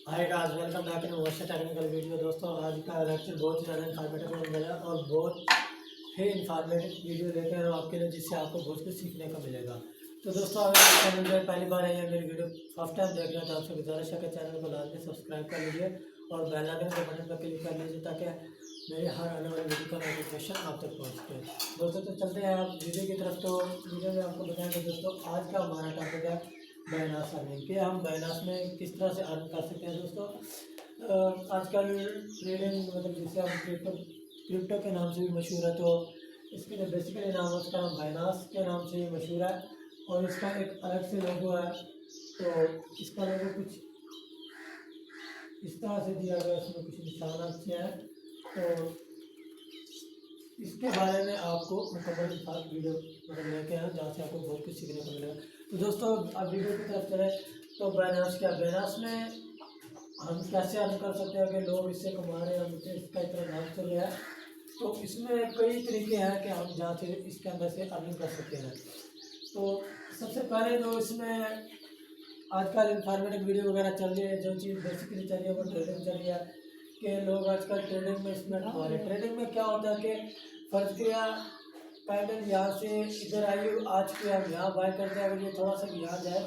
Hi guys, welcome back in Varsha technical video. दोस्तों, आज का लेक्चर बहुत ही ज़्यादा इन्फॉर्मेटिव होने वाला है और बहुत ही इन्फॉर्मेटिव वीडियो लेकर आए आपके लिए, जिससे आपको बहुत कुछ सीखने को मिलेगा। तो दोस्तों, अगर आप चैनल पर पहली बार आई है, मेरी वीडियो फर्स्ट टाइम देख रहे हैं, तो आपसे गुजारिश है कि चैनल को लाजमी सब्सक्राइब कर लीजिए और बेल आइकन के बटन पर क्लिक कर लीजिए ताकि मेरी हर आने वाली वीडियो का नोटिफिकेशन आप तक पहुँच सके। दोस्तों, तो चलते हैं आप वीडियो की तरफ। तो वीडियो में आपको बताएंगे दोस्तों, आज का हमारा टॉपिक है बाइनास अर्निंग के। हम बाइनास में किस तरह से अर्न कर सकते हैं। दोस्तों, आजकल ट्रेडिंग मतलब जिसे हम क्रिप्टो के नाम से भी मशहूर है, तो इसके जो बेसिकली नाम है उसका नाम बाइनास के नाम से ही मशहूर है और इसका एक अलग से लोगो है। तो इसका लोगो कुछ इस तरह से दिया गया, इसमें कुछ निशान अच्छे हैं। तो इसके बारे में आपको मुकम्मल वीडियो मतलब लेके आए जहाँ से आपको बहुत कुछ सीखने को मिलेगा। तो दोस्तों, अब वीडियो की तरफ चले। तो बाइनास क्या, बाइनास में हम कैसे अर्न कर सकते हैं कि लोग इससे कमा रहे हैं, हमसे इसका इतना नाम चल रहा है। तो इसमें कई तरीके हैं कि हम जहाँ से इसके अंदर से अर्निंग कर सकते हैं। तो सबसे पहले तो इसमें आजकल इन्फॉर्मेटिव वीडियो वगैरह चल रही है, जो चीज़ बेसिकली चल रही है वो ट्रेडिंग चल रही है कि लोग आजकल ट्रेडिंग में इसमें कमा रहे हैं। ट्रेडिंग में क्या होता है कि फर्ज किया पैटर्न यहाँ से इधर आई, आज के हम यहाँ बाय करते हैं, अगर ये थोड़ा सा यहाँ जाए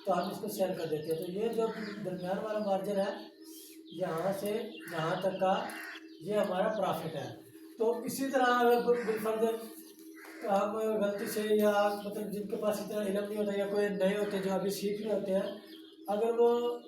तो हम इसको सेल कर देते हैं। तो ये जो दरमियान वाला मार्जिन है, यहाँ से यहाँ तक का, ये हमारा प्रॉफिट है। तो इसी तरह अगर बिलफर्ज हम गलती से या मतलब जिनके पास इतना इलम नहीं होता या कोई नए होते जो अभी सीख रहे होते हैं, अगर वो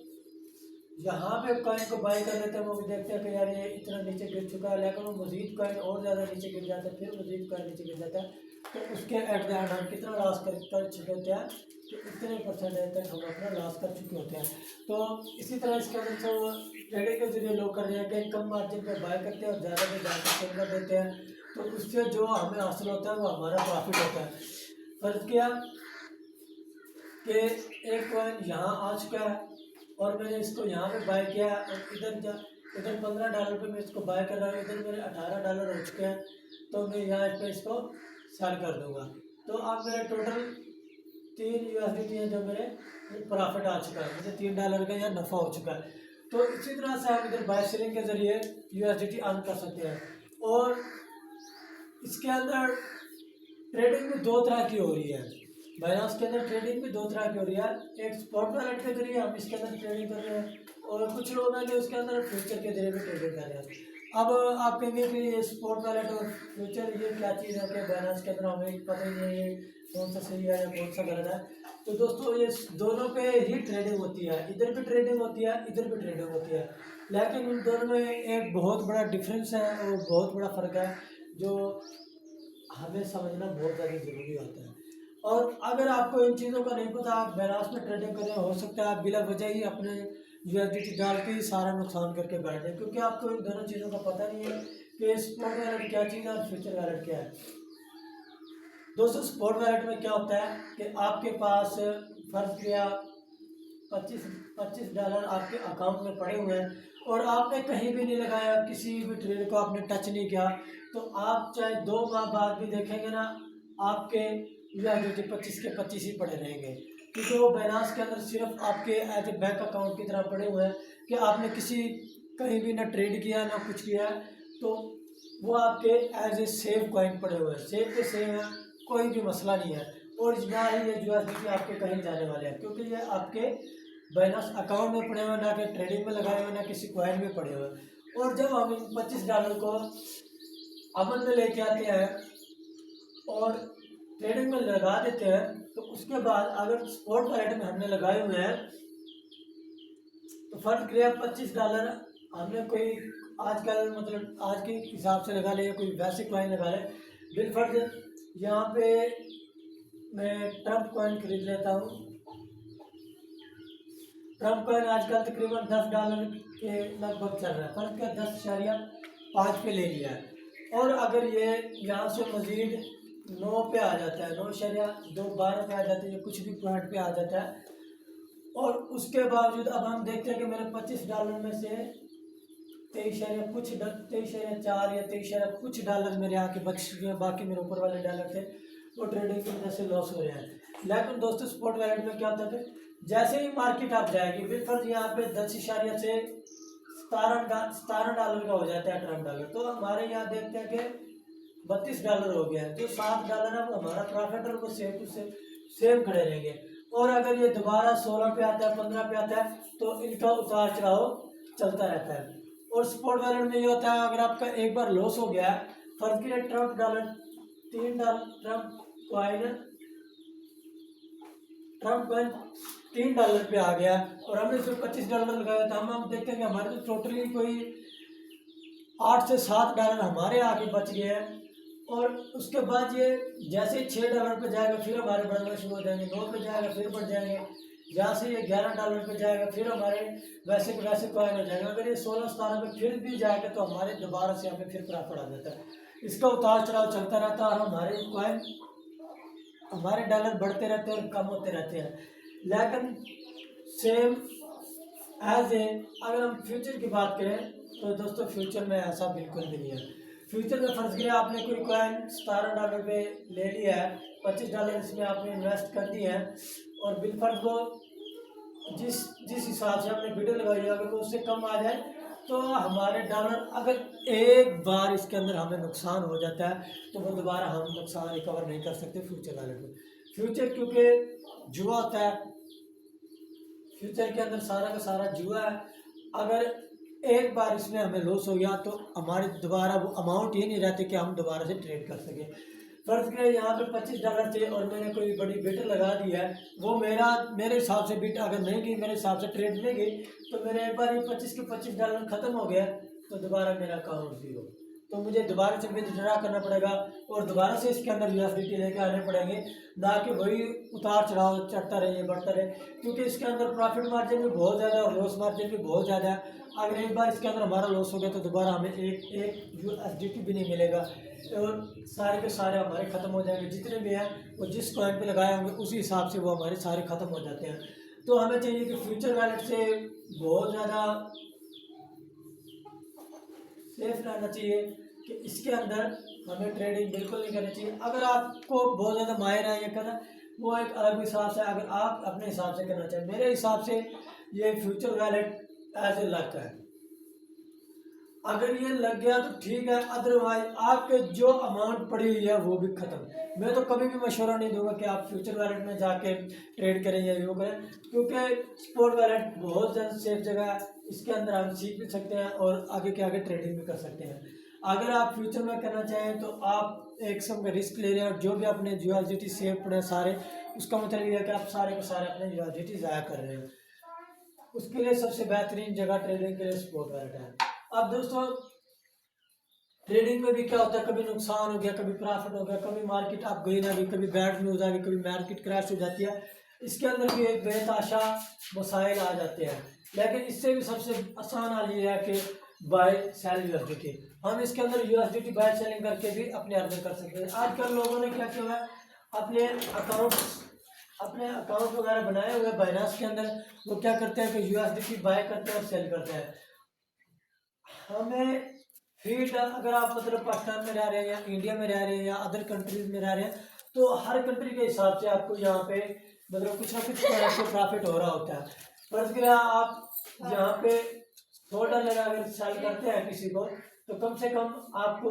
यहाँ पे कॉइन को बाई कर लेते हैं, वो भी देखते हैं कि यार ये इतना नीचे गिर चुका है, लेकिन वो मजीद कॉइन और ज़्यादा नीचे गिर जाता है, फिर मजीद कॉइन नीचे गिर जाता है। तो उसके एट द एंड हम कितना लॉस कर चुके होते हैं कि इतने परसेंटेज तक हम अपना लॉस कर चुके होते हैं। तो इसी तरह इसके अंदर से वो ट्रेडिंग के जरिए लोग कर रहे हैं कि कम मार्जिन पर बाय करते हैं और ज़्यादा में ज़्यादा सेल कर देते हैं। तो उससे जो हमें हासिल होता है वो हमारा प्रॉफिट होता है। फर्ज किया कि एक कॉइन यहाँ आ चुका है और मैंने इसको यहाँ पे बाय किया है और इधर $15 पे मैं इसको बाय कर रहा हूँ, इधर मेरे $18 हो चुके हैं। तो मैं यहाँ पे इसको सेल कर दूँगा। तो अब मेरा टोटल 3 USDT है जो मेरे प्रॉफिट आ चुका है, मुझे $3 का यहाँ नफ़ा हो चुका है। तो इसी तरह से हम इधर बाय सेलिंग के ज़रिए USDT अर्न कर सकते हैं। और इसके अंदर ट्रेडिंग भी दो तरह की हो रही है। बाइनास के अंदर ट्रेडिंग भी दो तरह की हो रही है। एक स्पॉट वॉलेट के जरिए हम इसके अंदर ट्रेडिंग कर रहे हैं और कुछ लोग हैं जो उसके अंदर फ्यूचर के जरिए भी ट्रेडिंग कर रहे हैं। अब आप कहेंगे कि ये स्पॉट वॉलेट और फ्यूचर ये क्या चीज़ है कि बाइनास के अंदर हमें पता ही नहीं है कौन सा सही है या कौन सा गलत है। तो दोस्तों, ये दोनों पे ही ट्रेडिंग होती है, इधर भी ट्रेडिंग होती है, इधर भी ट्रेडिंग होती है, लेकिन इन दोनों में एक बहुत बड़ा डिफरेंस है और बहुत बड़ा फ़र्क है जो हमें समझना बहुत ज़्यादा ज़रूरी होता है। और अगर आपको इन चीज़ों का नहीं पता, आप बाइनास में ट्रेडिंग करें, हो सकता है आप बिला वजह ही अपने USDT डाल के ही सारा नुकसान करके बैठ जाए, क्योंकि आपको इन दोनों चीज़ों का पता नहीं है कि स्पॉट वैलेट क्या चीज़ है और फ्यूचर वैलेट क्या है। दोस्तों, स्पॉट वैलेट में क्या होता है कि आपके पास फर्ज किया $25 आपके अकाउंट में पड़े हुए हैं और आपने कहीं भी नहीं लगाया, किसी भी ट्रेड को आपने टच नहीं किया, तो आप चाहे 2 माह बाद भी देखेंगे ना, आपके USDT 25 के 25 ही पड़े रहेंगे, क्योंकि वो बाइनास के अंदर सिर्फ आपके एज ए बैंक अकाउंट की तरह पड़े हुए हैं कि आपने किसी कहीं भी ना ट्रेड किया ना कुछ किया। तो वो आपके एज ए सेव कॉइन पड़े हुए हैं, सेव के सेव है, कोई भी मसला नहीं है। और ना ही ये USDT आपके कहीं जाने वाले हैं, क्योंकि ये आपके बाइनास अकाउंट में पड़े हुए, ना कि ट्रेडिंग में लगाए हुए, ना किसी कॉइन में पड़े हुए। और जब हम इन $25 को अमल में लेके आते हैं और ट्रेडिंग में लगा देते हैं, तो उसके बाद अगर स्पॉट वॉलेट में हमने लगाए हुए हैं, तो फर्ज किया $25 हमने कोई आजकल मतलब आज के हिसाब से लगा ले या कोई वैसे कॉइन लगा ले। बिलफर्ज यहाँ पे मैं ट्रम्प कॉइन खरीद लेता हूँ। ट्रम्प कॉइन आजकल तकरीबन $10 के लगभग चल रहा है, फर्ज का 10.5 पे ले लिया है। और अगर ये यहाँ से मज़ीद 9 पे आ जाता है, 9.212 पे आ जाता है, कुछ भी पॉइंट पे आ जाता है, और उसके बावजूद अब हम देखते हैं कि मेरे $25 में से 23.4 या 23 कुछ मेरे आके बच चुके हैं, बाकी मेरे ऊपर वाले डॉलर थे वो ट्रेडिंग की वजह से लॉस हो रहे हैं। लेकिन दोस्तों, स्पॉट वैलेट में क्या होता है, जैसे ही मार्केट आप जाएगी बिल्कुल यहाँ पे 10 से 17 डॉलर का हो जाता है ट्रम्प डॉलर, तो हमारे यहाँ देखते हैं कि $32 हो गया है, जो $7 अब हमारा प्रॉफिट और वो सेम टू सेम खड़े रहेंगे। और अगर ये दोबारा 16 पे आता है, 15 पे आता है, तो इनका उतार चढ़ाव चलता रहता है। और स्पॉट वैलेट में ये होता है, अगर आपका एक बार लॉस हो गया है, फर्ज के लिए ट्रम्प डॉलर ट्रम्प कॉइन $3 पे आ गया और हमने सिर्फ $25 लगाया था। हम देखते हैं कि हमारे तो टोटली कोई 8 से 7 डॉलर हमारे आगे बच गए हैं। और उसके बाद ये जैसे ही $6 पे जाएगा फिर हमारे बढ़ना शुरू हो जाएंगे, 9 पे जाएगा फिर बढ़ जाएंगे, जहाँ से ये $11 पे जाएगा फिर हमारे वैसे के वैसे कॉइन हो जाएगा। अगर ये 16-17 पे फिर भी जाएगा तो हमारे दोबारा से हमें फिर प्रॉफिट आ जाता है। इसका उतार चढ़ाव चलता रहता है और हमारे डॉलर बढ़ते रहते हैं और कम होते रहते हैं। लेकिन सेम एज ए अगर हम फ्यूचर की बात करें तो दोस्तों फ्यूचर में ऐसा बिल्कुल भी नहीं है। फ्यूचर में फर्ज किया आपने कोई कॉइन $17 पे ले लिया है, $25 इसमें आपने इन्वेस्ट कर दिए हैं और बिलफर्ज को जिस जिस हिसाब से आपने वीडियो लगाई है अगर वो उससे कम आ जाए तो हमारे डॉलर, अगर एक बार इसके अंदर हमें नुकसान हो जाता है तो वो दोबारा हम नुकसान रिकवर नहीं कर सकते फ्यूचर वाले को। फ्यूचर क्योंकि जुआ होता है, फ्यूचर के अंदर सारा का सारा जुआ है। अगर एक बार इसमें हमें लॉस हो गया तो हमारे दोबारा वो अमाउंट ये नहीं रहती कि हम दोबारा से ट्रेड कर सकें। फर्ज करें यहाँ पे $25 थे और मैंने कोई बड़ी बिट लगा दी है, वो मेरे हिसाब से बिट अगर नहीं गई, मेरे हिसाब से ट्रेड नहीं गई, तो मेरे एक बार ही 25 के $25 खत्म हो गया तो दोबारा मेरा अकाउंट जीरो, तो मुझे दोबारा से विथड्रा करना पड़ेगा और दोबारा से इसके अंदर यूएसडीटी लेके आने पड़ेंगे, ना कि वही उतार चढ़ाव चढ़ता रहे बढ़ता रहे, क्योंकि इसके अंदर प्रॉफिट मार्जिन भी बहुत ज़्यादा है और लॉस मार्जिन भी बहुत ज़्यादा है। अगर एक बार इसके अंदर हमारा लॉस हो गया तो दोबारा हमें एक यूएसडीटी भी नहीं मिलेगा और सारे के सारे हमारे ख़त्म हो जाएंगे। जितने भी हैं वो जिस कॉइन पे लगाए होंगे उसी हिसाब से वो हमारे सारे ख़त्म हो जाते हैं। तो हमें चाहिए कि फ्यूचर वैलेट से बहुत ज़्यादा सेफ रहना चाहिए कि इसके अंदर हमें ट्रेडिंग बिल्कुल नहीं करनी चाहिए। अगर आपको बहुत ज़्यादा माहिर है ये करना, वो एक अलग हिसाब से, अगर आप अपने हिसाब से करना चाहें, मेरे हिसाब से ये future wallet as a luck है। अगर ये लग गया तो ठीक है, अदरवाइज आपके जो अमाउंट पड़ी हुई है वो भी खत्म। मैं तो कभी भी मशवरा नहीं दूंगा कि आप फ्यूचर वैलेट में जाके ट्रेड करें या यो करें, क्योंकि स्पॉट वैलेट बहुत ज़्यादा सेफ जगह है। इसके अंदर हम सीख भी सकते हैं और आगे के आगे ट्रेडिंग भी कर सकते हैं। अगर आप फ्यूचर में करना चाहें तो आप एक किस्म का रिस्क ले रहे हैं और जो भी अपने यूएसडीटी सेव पड़े सारे, उसका मतलब ये है कि आप सारे के सारे अपने यूएसडीटी ज़ाया कर रहे हैं। उसके लिए सबसे बेहतरीन जगह ट्रेडिंग के लिए स्पॉट वैलेट है। अब दोस्तों ट्रेडिंग में भी क्या होता है, कभी नुकसान हो गया, कभी प्रॉफिट हो गया, कभी मार्केट अप गई ना गई, कभी बैड न्यूज़ आ गई, कभी मार्केट क्रैश हो जाती है। इसके अंदर भी एक बेतहाशा मसाइल आ जाते हैं, लेकिन इससे भी सबसे आसान हाल ये है कि बाय सेल यूएसडीटी। हम इसके अंदर यूएसडीटी बाय सेलिंग करके भी अपने अर्निंग कर सकते हैं। आजकल लोगों ने क्या किया है, अपने अकाउंट वगैरह बनाए हुए बाइनांस के अंदर, वो क्या करते हैं कि यूएसडीटी बाय करते हैं और सेल करते हैं। हमें फीड, अगर आप मतलब पाकिस्तान में रह रहे हैं या इंडिया में रह रहे हैं या अदर कंट्रीज में रह रहे हैं, तो हर कंट्री के हिसाब से आपको यहाँ पे मतलब कुछ ना कुछ आपको प्रॉफिट हो रहा होता है। फर्ज किया आप यहाँ पे $100 अगर सेल करते हैं किसी को, तो कम से कम आपको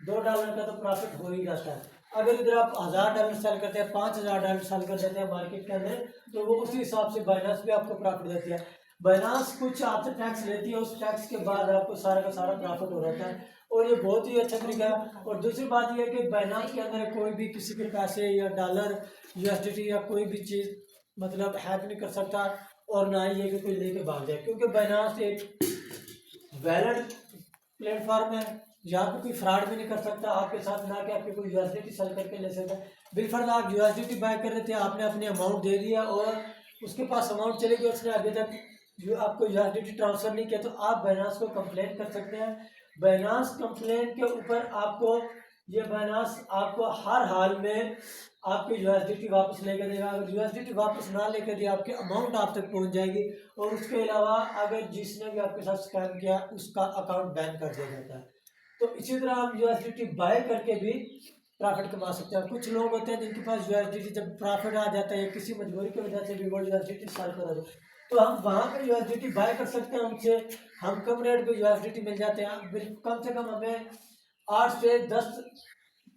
$2 का तो प्रॉफिट हो ही जाता है। अगर इधर आप $1000 सेल करते हैं, $5000 सेल कर देते हैं मार्केट के अंदर, तो वो उसी हिसाब से बाइनांस भी आपको प्रॉफिट देती है। बाइनांस कुछ आपसे टैक्स लेती है, उस टैक्स के बाद आपको सारा का सारा प्रॉफिट हो जाता है और ये बहुत ही अच्छा तरीका है। और दूसरी बात यह है कि बाइनांस के अंदर कोई भी किसी के पैसे या डॉलर यूएसडीटी या कोई भी चीज़ मतलब हैक नहीं कर सकता और ना ही ये कि कोई लेके भाग जाए, क्योंकि बाइनांस एक वैलिड प्लेटफॉर्म है, यहाँ पे कोई फ्रॉड भी नहीं कर सकता आपके साथ, ना कि आपके कोई यूएसडीटी सेल करके ले सकता है। बिलफर्ज आप यूएसडीटी बाय कर रहे थे, आपने अपने अमाउंट दे दिया और उसके पास अमाउंट चली गई, उसने अभी तक जो आपको यूएसडीटी ट्रांसफर नहीं किया, तो आप बाइनांस को कंप्लेंट कर सकते हैं। बाइनांस कंप्लेंट के ऊपर आपको ये बाइनांस आपको हर हाल में आपकी यूएसडीटी वापस लेकर देगा। अगर यूएसडीटी वापस ना लेकर दिया, आपके अमाउंट आप तक पहुंच जाएगी और उसके अलावा अगर जिसने भी आपके साथ स्कैम किया उसका अकाउंट बैन कर दिया जाता है। तो इसी तरह हम यूएसडीटी बाय करके भी प्रॉफिट कमा सकते हैं। कुछ लोग होते हैं जिनके पास यूएसडीटी जब प्रॉफिट आ जाता है किसी मजबूरी की वजह से भी वो यूएसडीटी सेल कर देते हैं, तो हम वहाँ पे यूएसडीटी बाय कर सकते हैं उनसे, हम कम रेट पे यूएसडीटी मिल जाते हैं। कम से कम हमें 8 से 10,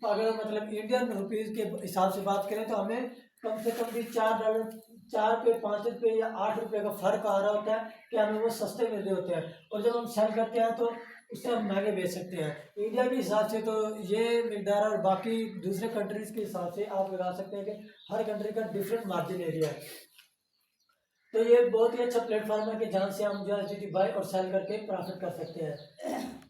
अगर मतलब इंडियन रुपीज़ के हिसाब से बात करें तो हमें कम से कम भी $4, 4 पे 5 रुपये या $8 का फर्क आ रहा होता है कि हमें वो सस्ते मिल रहे होते हैं, और जब हम सेल करते हैं तो उससे हम महंगे बेच सकते हैं। इंडिया के हिसाब से तो ये मिकदार, और बाकी दूसरे कंट्रीज़ के हिसाब से आप लगा सकते हैं कि हर कंट्री का डिफरेंट मार्जिन एरिया है। तो ये बहुत ही अच्छा प्लेटफॉर्म है कि जहाँ से हम यूएसडीटी बाय और सेल करके प्रॉफिट कर सकते हैं।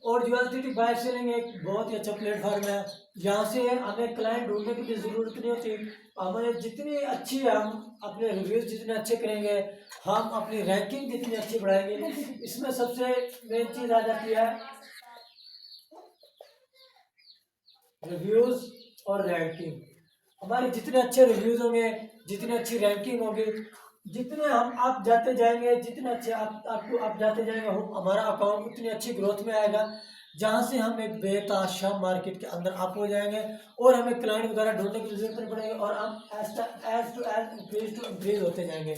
और यूएसडीटी बाय सेलिंग एक बहुत ही अच्छा प्लेटफॉर्म है, यहाँ से हमें क्लाइंट ढूंढने की भी ज़रूरत नहीं होती। हमें जितनी अच्छी हम अपने रिव्यूज़ जितने अच्छे करेंगे, हम अपनी रैंकिंग जितनी अच्छी बढ़ाएंगे, इसमें सबसे मेन चीज़ आ जाती है रिव्यूज़ और रैंकिंग। हमारे जितने अच्छे रिव्यूज़ होंगे, जितनी अच्छी रैंकिंग होगी, जितने हम आप जाते जाएंगे, जितने अच्छे आप जाते जाएंगे, हमारा अकाउंट उतनी अच्छी ग्रोथ में आएगा, जहाँ से हम एक बेताशा मार्केट के अंदर अप हो जाएंगे, और हमें क्लाइंट वगैरह ढूंढने की जरूरत नहीं पड़ेगी, और हम एज टू इंक्रीज होते जाएंगे।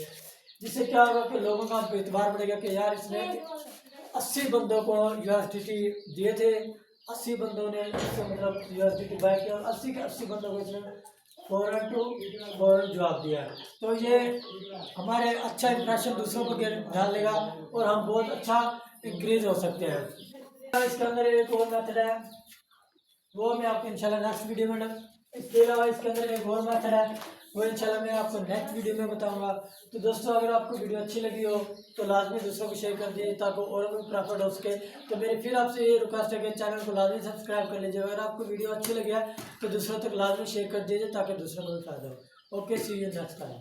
जिससे क्या होगा कि लोगों का एतबार बढ़ेगा कि यार इसने 80 बंदों को यूएसडीटी दिए थे, 80 बंदों ने इससे मतलब यूएसडीटी बाय किया, और 80 के 80 बंदों को इसने फौरन टू फौरन जवाब दिया। तो ये हमारे अच्छा इंप्रेशन दूसरों को डालेगा, और हम बहुत अच्छा इंक्रीज हो सकते हैं। इसके अंदर एक और मेथड है, वो मैं आपको इंशाल्लाह नेक्स्ट वीडियो में, इसके अलावा इसके अंदर एक और मेथड है, वो इंशाल्लाह मैं आपको नेक्स्ट वीडियो में बताऊंगा। तो दोस्तों, अगर आपको वीडियो अच्छी लगी हो तो लाजमी दूसरों को शेयर कर दीजिए ताकि और भी प्रॉफिट हो सके। तो मेरी फिर आपसे ये रिक्वेस्ट है कि चैनल को लाजमी सब्सक्राइब कर लीजिए। अगर आपको वीडियो अच्छी लगी है तो दूसरों तक लाजमी शेयर कर दीजिए ताकि दूसरों को भी फायदा हो। Okay, see you next time.